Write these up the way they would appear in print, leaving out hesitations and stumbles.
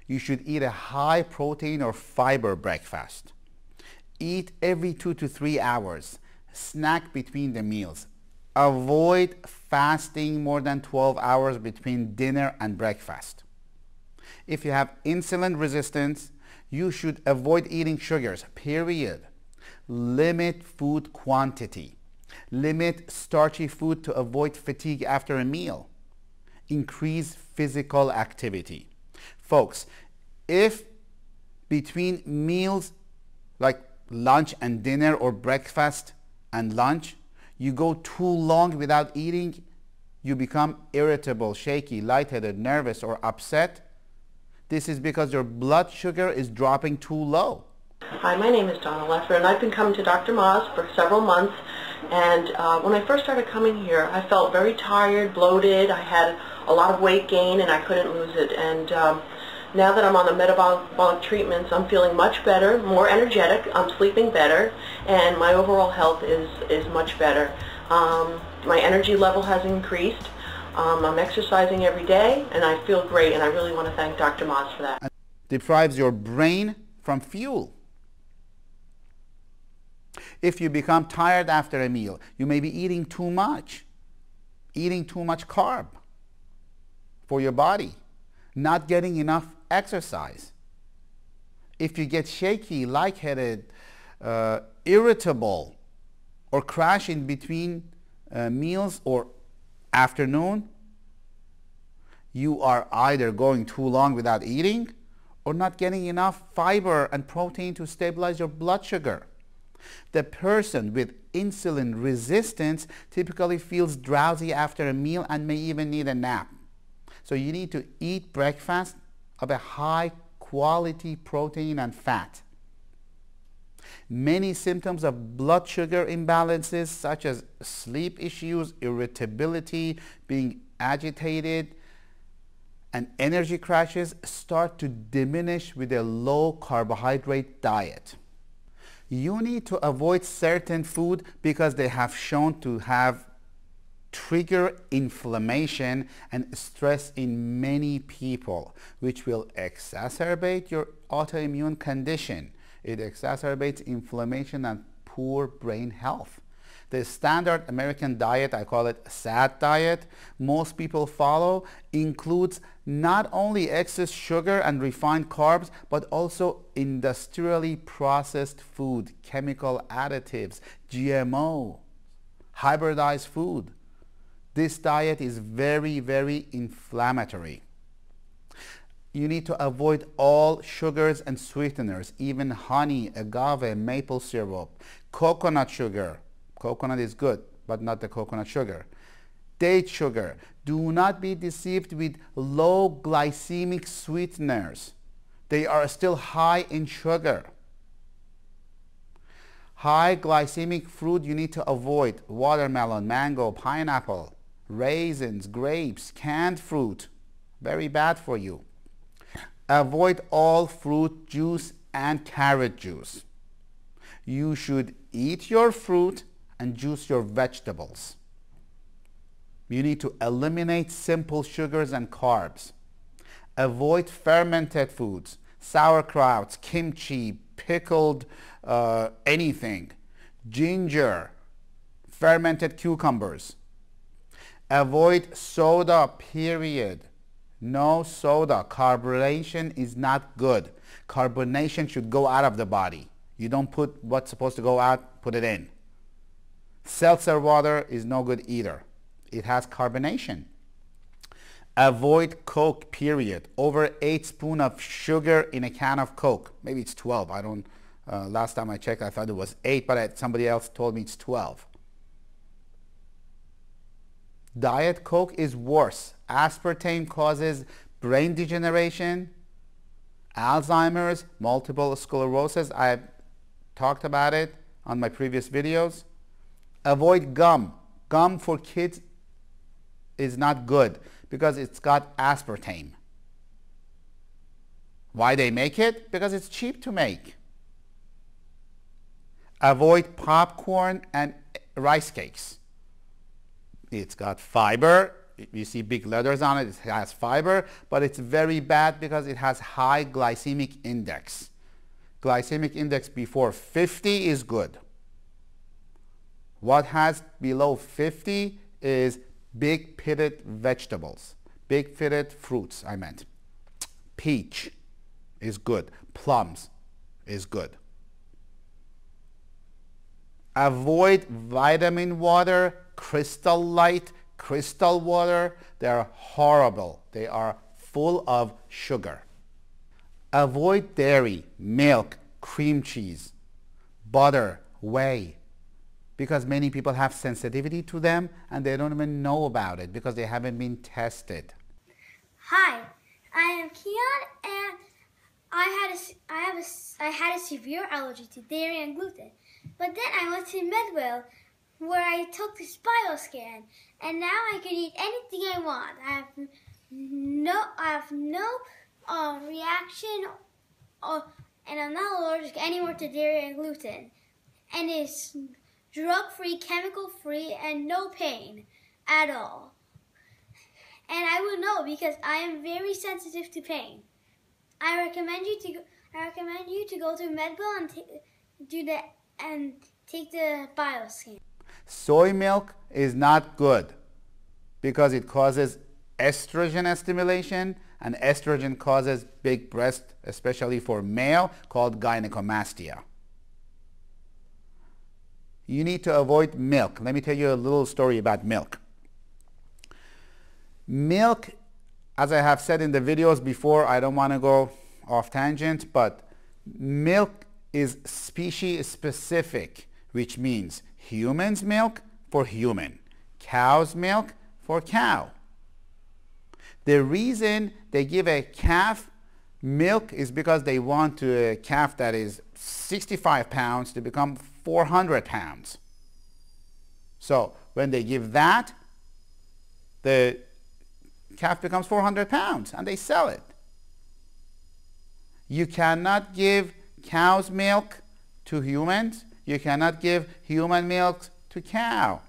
You should eat a high protein or fiber breakfast. Eat every 2 to 3 hours. Snack between the meals. Avoid fasting more than 12 hours between dinner and breakfast. If you have insulin resistance, you should avoid eating sugars, period. Limit food quantity. Limit starchy food to avoid fatigue after a meal. Increase physical activity. Folks, if between meals like lunch and dinner or breakfast and lunch, you go too long without eating, you become irritable, shaky, lightheaded, nervous, or upset. This is because your blood sugar is dropping too low. Hi, my name is Donna Leffer, and I've been coming to Dr. Moz for several months. And when I first started coming here, I felt very tired, bloated. I had a lot of weight gain, and I couldn't lose it. And now that I'm on the metabolic treatments, I'm feeling much better, more energetic. I'm sleeping better, and my overall health is much better. My energy level has increased. I'm exercising every day, and I feel great, and I really want to thank Dr. Moz for that. It deprives your brain from fuel. If you become tired after a meal, you may be eating too much carb for your body, not getting enough exercise. If you get shaky, lightheaded, irritable, or crash in between meals or afternoon, you are either going too long without eating or not getting enough fiber and protein to stabilize your blood sugar. The person with insulin resistance typically feels drowsy after a meal and may even need a nap. So you need to eat breakfast of a high quality protein and fat. Many symptoms of blood sugar imbalances such as sleep issues, irritability, being agitated, and energy crashes start to diminish with a low carbohydrate diet. You need to avoid certain food because they have shown to have trigger inflammation and stress in many people, which will exacerbate your autoimmune condition. It exacerbates inflammation and poor brain health. The standard American diet, I call it a SAD diet, most people follow, includes not only excess sugar and refined carbs, but also industrially processed food, chemical additives, GMO, hybridized food. This diet is very, very inflammatory. You need to avoid all sugars and sweeteners, even honey, agave, maple syrup, coconut sugar. Coconut is good, but not the coconut sugar. Date sugar. Do not be deceived with low glycemic sweeteners. They are still high in sugar. High glycemic fruit you need to avoid: watermelon, mango, pineapple, raisins, grapes, canned fruit. Very bad for you. Avoid all fruit juice and carrot juice. You should eat your fruit and juice your vegetables. You need to eliminate simple sugars and carbs. Avoid fermented foods, sauerkrauts, kimchi, pickled anything, ginger, fermented cucumbers. Avoid soda, period. No soda. Carbonation is not good. Carbonation should go out of the body. You don't put what's supposed to go out, put it in. Seltzer water is no good either. It has carbonation. Avoid Coke, period. Over 8 spoons of sugar in a can of Coke. Maybe it's 12. I don't, last time I checked, I thought it was 8, but somebody else told me it's 12. Diet Coke is worse. Aspartame causes brain degeneration, Alzheimer's, multiple sclerosis. I've talked about it on my previous videos. Avoid gum. Gum for kids is not good because it's got aspartame. Why they make it? Because it's cheap to make. Avoid popcorn and rice cakes. It's got fiber you see big letters on it. It has fiber, but it's very bad because it has high glycemic index. Glycemic index before 50 is good. What has below 50 is big pitted vegetables, big pitted fruits, I meant. Peach is good. Plums is good. Avoid vitamin water, Crystal Light, Crystal water. They are horrible. They are full of sugar. Avoid dairy, milk, cream cheese, butter, whey, because many people have sensitivity to them and they don't even know about it because they haven't been tested. Hi, I am Keon, and I had a severe allergy to dairy and gluten. But then I went to Medwell, where I took this bioscan, and now I can eat anything I want. I have no reaction, and I'm not allergic anymore to dairy and gluten. And it's drug-free, chemical-free, and no pain at all. And I will know because I am very sensitive to pain. I recommend you to go to Medwell and take the bioscan. Soy milk is not good because it causes estrogen stimulation, and estrogen causes big breast, especially for male, called gynecomastia. You need to avoid milk. Let me tell you a little story about milk. Milk, as I have said in the videos before, I don't want to go off tangent, but milk is species specific, which means human's milk for human, cow's milk for cow. The reason they give a calf milk is because they want a calf that is 65 pounds to become 400 pounds. So when they give that, the calf becomes 400 pounds and they sell it. You cannot give cow's milk to humans. You cannot give human milk to cow.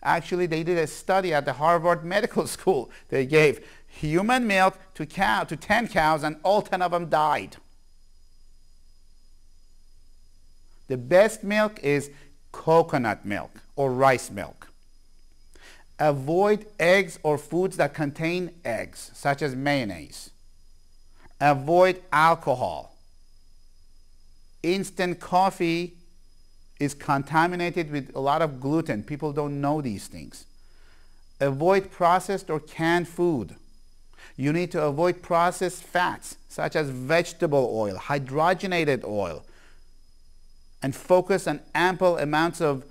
Actually, they did a study at the Harvard Medical School. They gave human milk to 10 cows, and all 10 of them died. The best milk is coconut milk or rice milk. Avoid eggs or foods that contain eggs, such as mayonnaise. Avoid alcohol. Instant coffee is contaminated with a lot of gluten. People don't know these things. Avoid processed or canned food. You need to avoid processed fats, such as vegetable oil, hydrogenated oil, and focus on ample amounts of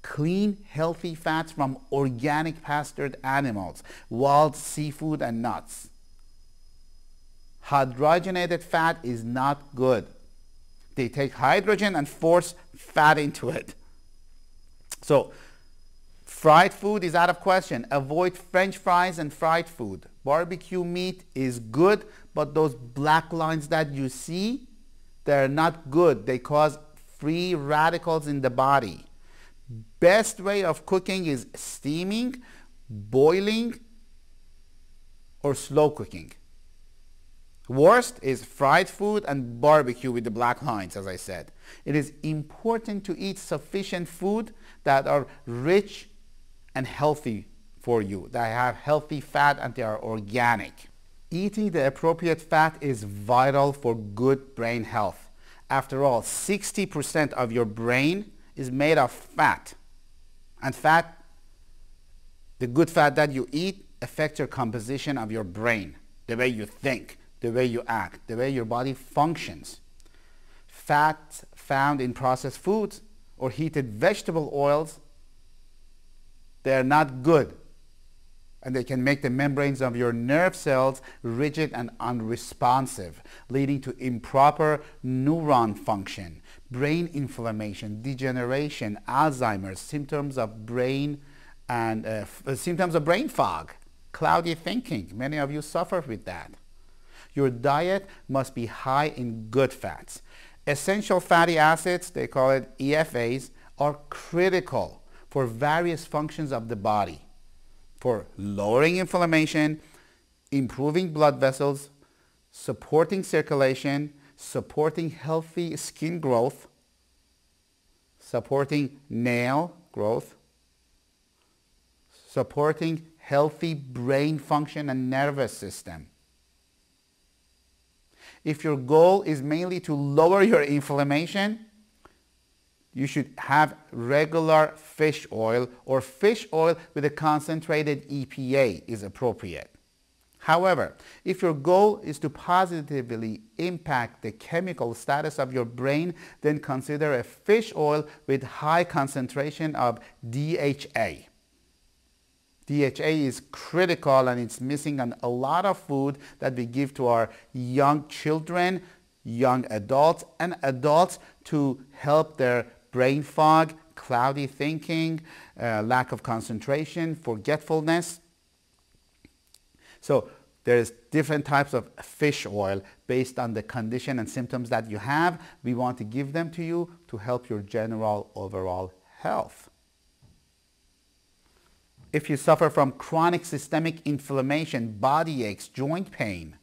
clean, healthy fats from organic pastured animals, wild seafood, and nuts. Hydrogenated fat is not good. They take hydrogen and force fat into it. So fried food is out of question. Avoid French fries and fried food. Barbecue meat is good, but those black lines that you see, they're not good. They cause free radicals in the body. Best way of cooking is steaming, boiling, or slow cooking. Worst is fried food and barbecue with the black lines, as I said. It is important to eat sufficient food that are rich and healthy for you, that have healthy fat and they are organic. Eating the appropriate fat is vital for good brain health. After all, 60% of your brain is made of fat. And fat, the good fat that you eat, affects your composition of your brain, the way you think, the way you act, the way your body functions. Fats found in processed foods or heated vegetable oils, they're not good. And they can make the membranes of your nerve cells rigid and unresponsive, leading to improper neuron function, brain inflammation, degeneration, Alzheimer's, symptoms of brain fog, cloudy thinking. Many of you suffer with that. Your diet must be high in good fats. Essential fatty acids, they call it EFAs, are critical for various functions of the body. for lowering inflammation, improving blood vessels, supporting circulation, supporting healthy skin growth, supporting nail growth, supporting healthy brain function and nervous system. If your goal is mainly to lower your inflammation, you should have regular fish oil, or fish oil with a concentrated EPA is appropriate. However, if your goal is to positively impact the chemical status of your brain, then consider a fish oil with high concentration of DHA. DHA is critical, and it's missing on a lot of food that we give to our young children, young adults, and adults to help their brain fog, cloudy thinking, lack of concentration, forgetfulness. So there's different types of fish oil based on the condition and symptoms that you have. We want to give them to you to help your general overall health. If you suffer from chronic systemic inflammation, body aches, joint pain,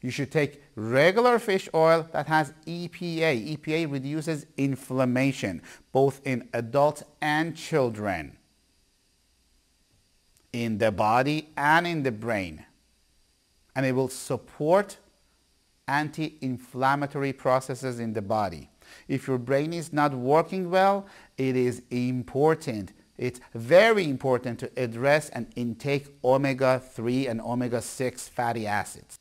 you should take regular fish oil that has EPA. EPA reduces inflammation, both in adults and children, in the body and in the brain. And it will support anti-inflammatory processes in the body. If your brain is not working well, it is important. It's very important to address and intake omega-3 and omega-6 fatty acids.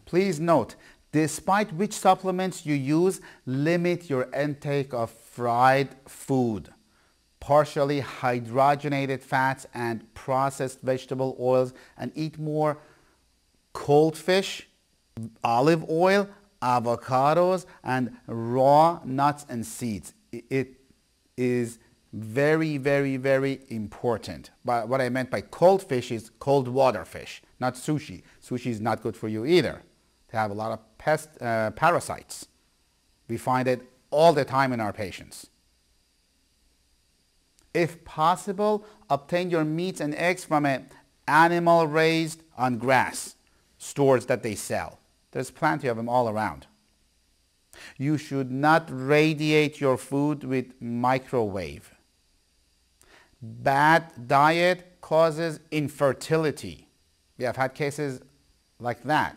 Please note, despite which supplements you use, limit your intake of fried food, partially hydrogenated fats, and processed vegetable oils, and eat more cold fish, olive oil, avocados, and raw nuts and seeds. It is very, very, very important. But what I meant by cold fish is cold water fish, not sushi. Sushi is not good for you either. They have a lot of parasites. We find it all the time in our patients. If possible, obtain your meats and eggs from an animal raised on grass stores that they sell. There's plenty of them all around. You should not radiate your food with microwave. Bad diet causes infertility. We have had cases like that.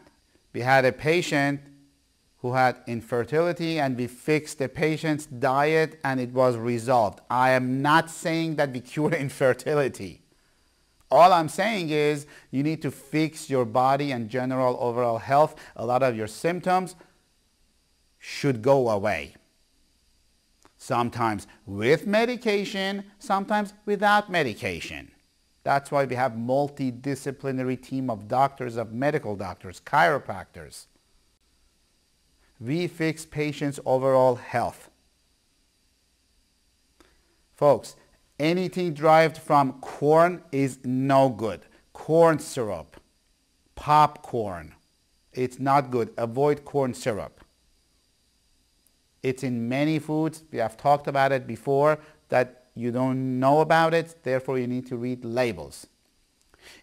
We had a patient who had infertility, and we fixed the patient's diet and it was resolved. I am not saying that we cure infertility. All I'm saying is you need to fix your body and general overall health. A lot of your symptoms should go away. Sometimes with medication, sometimes without medication. That's why we have multidisciplinary team of doctors, of medical doctors, chiropractors. We fix patients' overall health. Folks, anything derived from corn is no good. Corn syrup, popcorn, it's not good. Avoid corn syrup. It's in many foods. We have talked about it before, that you don't know about it, therefore you need to read labels.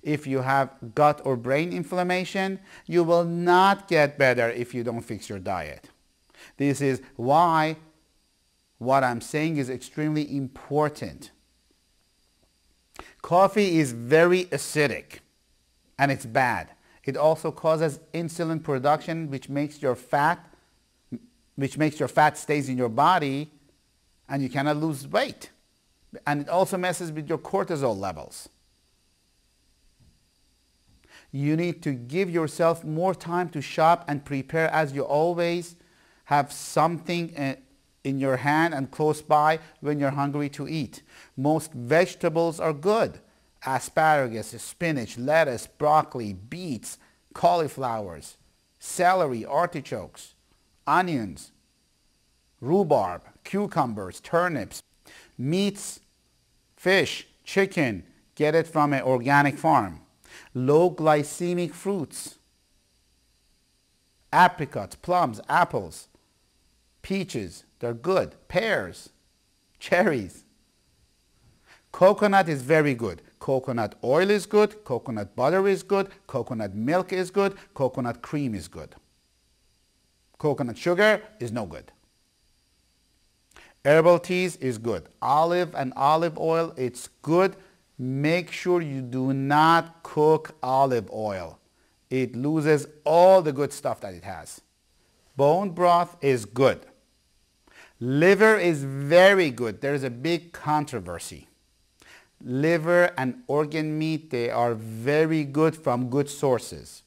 If you have gut or brain inflammation, you will not get better if you don't fix your diet. This is why what I'm saying is extremely important. Coffee is very acidic and it's bad. It also causes insulin production, which makes your fat stays in your body and you cannot lose weight. And it also messes with your cortisol levels. You need to give yourself more time to shop and prepare, as you always have something in your hand and close by when you're hungry to eat. Most vegetables are good. Asparagus, spinach, lettuce, broccoli, beets, cauliflowers, celery, artichokes, onions, rhubarb, cucumbers, turnips, meats, fish, chicken, get it from an organic farm. Low glycemic fruits, apricots, plums, apples, peaches, they're good. Pears, cherries. Coconut is very good. Coconut oil is good, coconut butter is good, coconut milk is good, coconut cream is good. Coconut sugar is no good. Herbal teas is good. Olive and olive oil, it's good. Make sure you do not cook olive oil. It loses all the good stuff that it has. Bone broth is good. Liver is very good. There is a big controversy. Liver and organ meat, they are very good from good sources.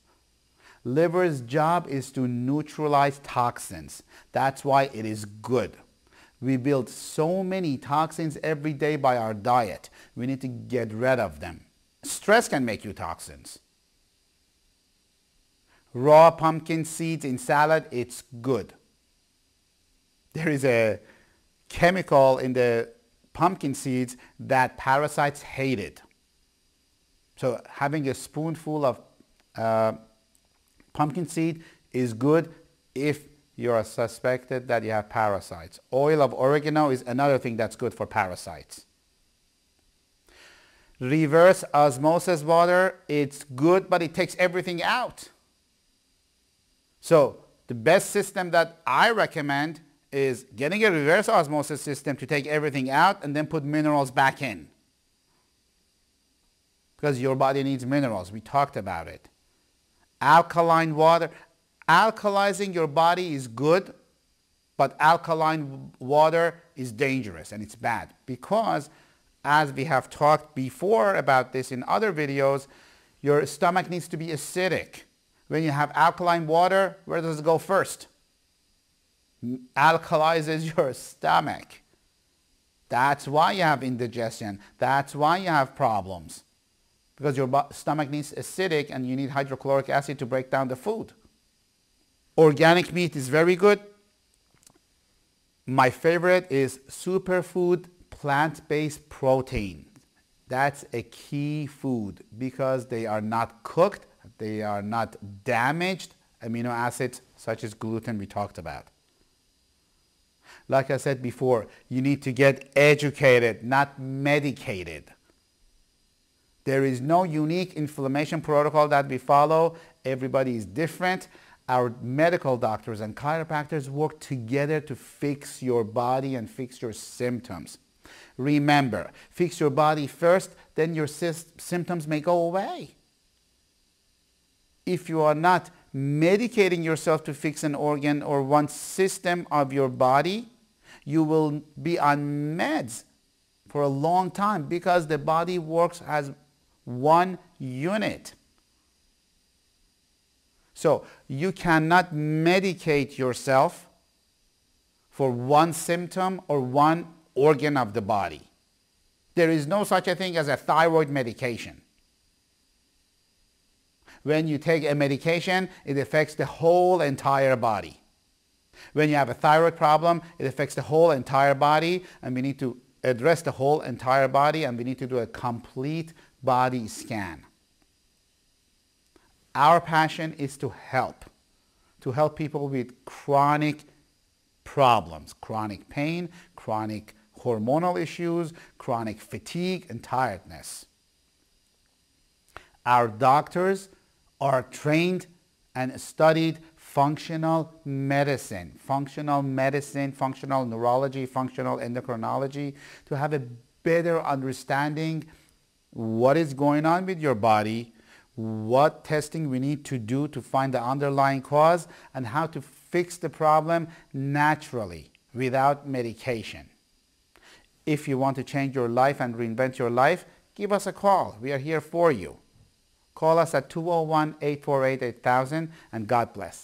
Liver's job is to neutralize toxins. That's why it is good. We build so many toxins every day by our diet. We need to get rid of them. Stress can make you toxins. Raw pumpkin seeds in salad, it's good. There is a chemical in the pumpkin seeds that parasites hate it. So having a spoonful of pumpkin seed is good if you are suspected that you have parasites. Oil of oregano is another thing that's good for parasites. Reverse osmosis water, it's good, but it takes everything out. So the best system that I recommend is getting a reverse osmosis system to take everything out and then put minerals back in. Because your body needs minerals. We talked about it. Alkaline water. Alkalizing your body is good, but alkaline water is dangerous and it's bad because, as we have talked before about this in other videos, your stomach needs to be acidic. When you have alkaline water, where does it go first? Alkalizes your stomach. That's why you have indigestion. That's why you have problems. Because your stomach needs acidic and you need hydrochloric acid to break down the food. Organic meat is very good. My favorite is superfood plant-based protein. That's a key food because they are not cooked, they are not damaged amino acids such as gluten we talked about. Like I said before, you need to get educated, not medicated. There is no unique inflammation protocol that we follow. Everybody is different. Our medical doctors and chiropractors work together to fix your body and fix your symptoms. Remember, fix your body first, then your symptoms may go away. If you are not medicating yourself to fix an organ or one system of your body, you will be on meds for a long time because the body works as one unit. So you cannot medicate yourself for one symptom or one organ of the body. There is no such a thing as a thyroid medication. When you take a medication, it affects the whole entire body. When you have a thyroid problem, it affects the whole entire body, and we need to address the whole entire body, and we need to do a complete body scan. Our passion is to help people with chronic problems, chronic pain, chronic hormonal issues, chronic fatigue and tiredness. Our doctors are trained and studied functional medicine, functional neurology, functional endocrinology, to have a better understanding what is going on with your body, what testing we need to do to find the underlying cause, and how to fix the problem naturally without medication. If you want to change your life and reinvent your life, give us a call. We are here for you. Call us at 201-848-8000 and God bless.